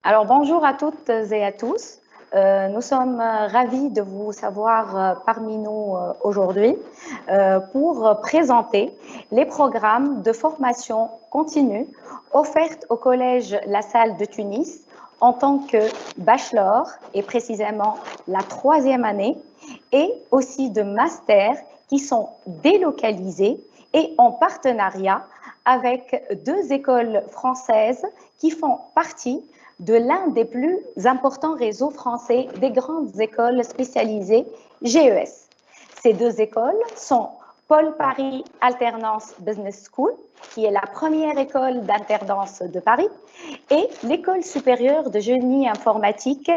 Alors bonjour à toutes et à tous. Nous sommes ravis de vous savoir parmi nous aujourd'hui pour présenter les programmes de formation continue offerts au Collège La Salle de Tunis en tant que bachelor et précisément la 3e année et aussi de master qui sont délocalisés et en partenariat avec 2 écoles françaises qui font partie de l'un des plus importants réseaux français des grandes écoles spécialisées GES. Ces 2 écoles sont Paul Paris Alternance Business School, qui est la première école d'alternance de Paris, et l'École supérieure de génie informatique,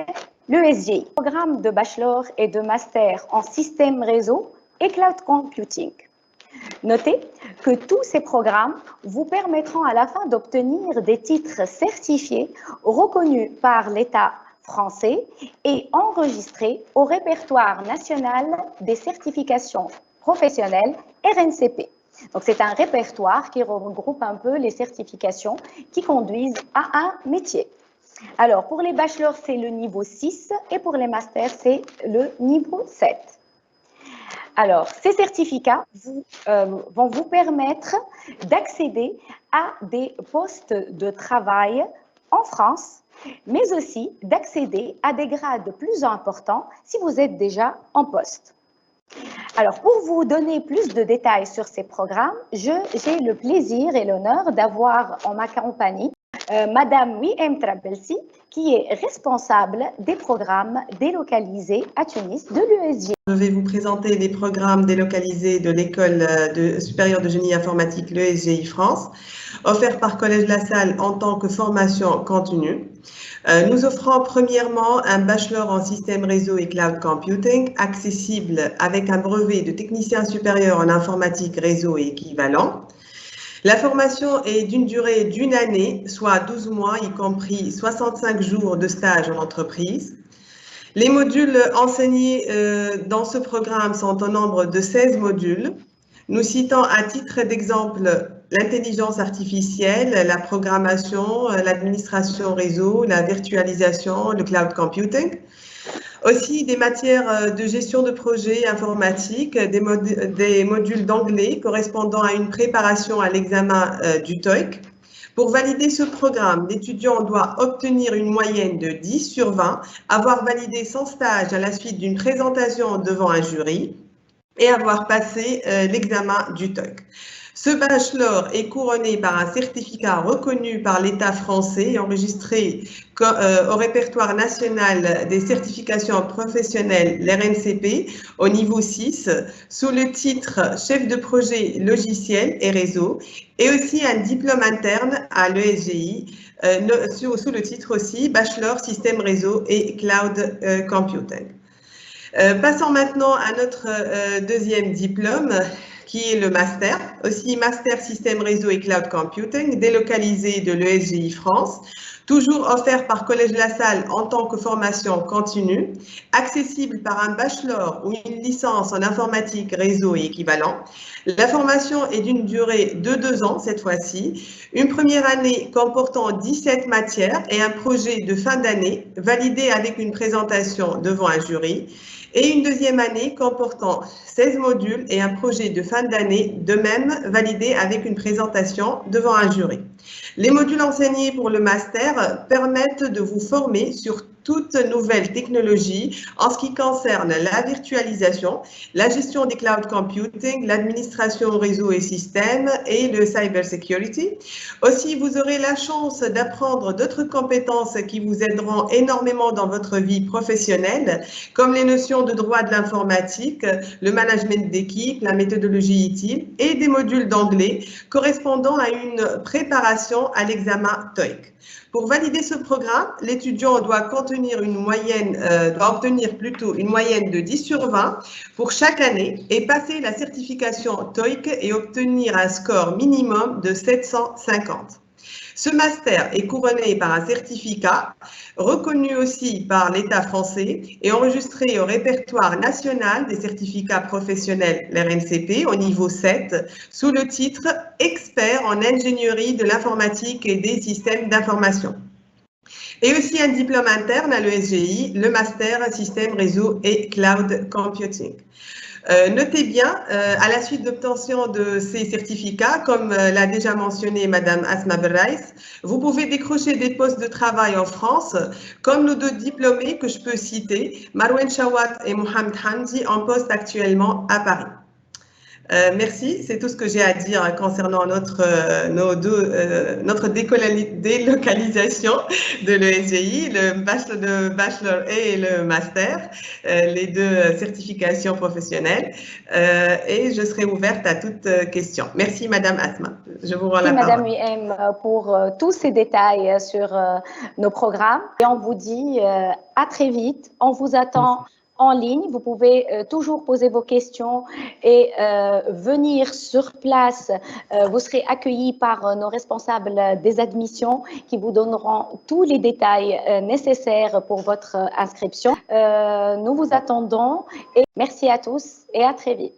l'ESGI. Programme de bachelor et de master en système réseau et cloud computing. Notez que tous ces programmes vous permettront à la fin d'obtenir des titres certifiés reconnus par l'État français et enregistrés au répertoire national des certifications professionnelles RNCP. Donc, c'est un répertoire qui regroupe un peu les certifications qui conduisent à un métier. Alors, pour les bachelors, c'est le niveau 6 et pour les masters, c'est le niveau 7. Alors, ces certificats vont vous permettre d'accéder à des postes de travail en France, mais aussi d'accéder à des grades plus importants si vous êtes déjà en poste. Alors, pour vous donner plus de détails sur ces programmes, j'ai le plaisir et l'honneur d'avoir en ma compagnie Madame Wiem Trabelsi, qui est responsable des programmes délocalisés à Tunis de l'USG. Je vais vous présenter les programmes délocalisés de l'École supérieure de génie informatique, l'ESGI France, offerts par Collège La Salle en tant que formation continue. Nous offrons premièrement un bachelor en système réseau et cloud computing accessible avec un brevet de technicien supérieur en informatique réseau et équivalent. La formation est d'une durée d'1 année, soit 12 mois, y compris 65 jours de stage en entreprise. Les modules enseignés dans ce programme sont au nombre de 16 modules. Nous citons à titre d'exemple l'intelligence artificielle, la programmation, l'administration réseau, la virtualisation, le cloud computing. Aussi des matières de gestion de projet informatique, des modules d'anglais correspondant à une préparation à l'examen du TOEIC. Pour valider ce programme, l'étudiant doit obtenir une moyenne de 10 sur 20, avoir validé son stage à la suite d'une présentation devant un jury et avoir passé l'examen du TOEIC. Ce bachelor est couronné par un certificat reconnu par l'État français et enregistré au répertoire national des certifications professionnelles, l'RNCP, au niveau 6, sous le titre chef de projet logiciel et réseau, et aussi un diplôme interne à l'ESGI, sous le titre aussi bachelor système réseau et cloud computing. Passons maintenant à notre deuxième diplôme, qui est le master, aussi master système réseau et cloud computing, délocalisé de l'ESGI France, toujours offert par Collège La Salle en tant que formation continue, accessible par un bachelor ou une licence en informatique réseau et équivalent. La formation est d'une durée de 2 ans cette fois-ci, une première année comportant 17 matières et un projet de fin d'année validé avec une présentation devant un jury, et une deuxième année comportant 16 modules et un projet de fin d'année, de même validé avec une présentation devant un jury. Les modules enseignés pour le master permettent de vous former sur toute nouvelle technologie en ce qui concerne la virtualisation, la gestion des cloud computing, l'administration réseau et système et le cyber security. Aussi, vous aurez la chance d'apprendre d'autres compétences qui vous aideront énormément dans votre vie professionnelle, comme les notions de droit de l'informatique, le management d'équipe, la méthodologie utile et des modules d'anglais correspondant à une préparation à l'examen TOEIC. Pour valider ce programme, l'étudiant doit obtenir une moyenne de 10 sur 20 pour chaque année et passer la certification TOEIC et obtenir un score minimum de 750. Ce master est couronné par un certificat reconnu aussi par l'État français et enregistré au répertoire national des certificats professionnels, l'RNCP, au niveau 7, sous le titre « Expert en ingénierie de l'informatique et des systèmes d'information ». Et aussi un diplôme interne à l'ESGI, le Master Système, Réseau et Cloud Computing. Notez bien, à la suite d'obtention de ces certificats, comme l'a déjà mentionné Madame Asma Berraïs, vous pouvez décrocher des postes de travail en France, comme nos deux diplômés que je peux citer, Marwan Chawat et Mohamed Hamdi, en poste actuellement à Paris. Merci, c'est tout ce que j'ai à dire concernant notre délocalisation de l'ESGI, le bachelor et le master, les deux certifications professionnelles, et je serai ouverte à toute question. Merci Madame Asma, je vous rends la Madame parole. Wiem pour tous ces détails sur nos programmes et on vous dit à très vite, on vous attend en ligne. Vous pouvez toujours poser vos questions et venir sur place. Vous serez accueillis par nos responsables des admissions qui vous donneront tous les détails nécessaires pour votre inscription. Nous vous attendons et merci à tous et à très vite.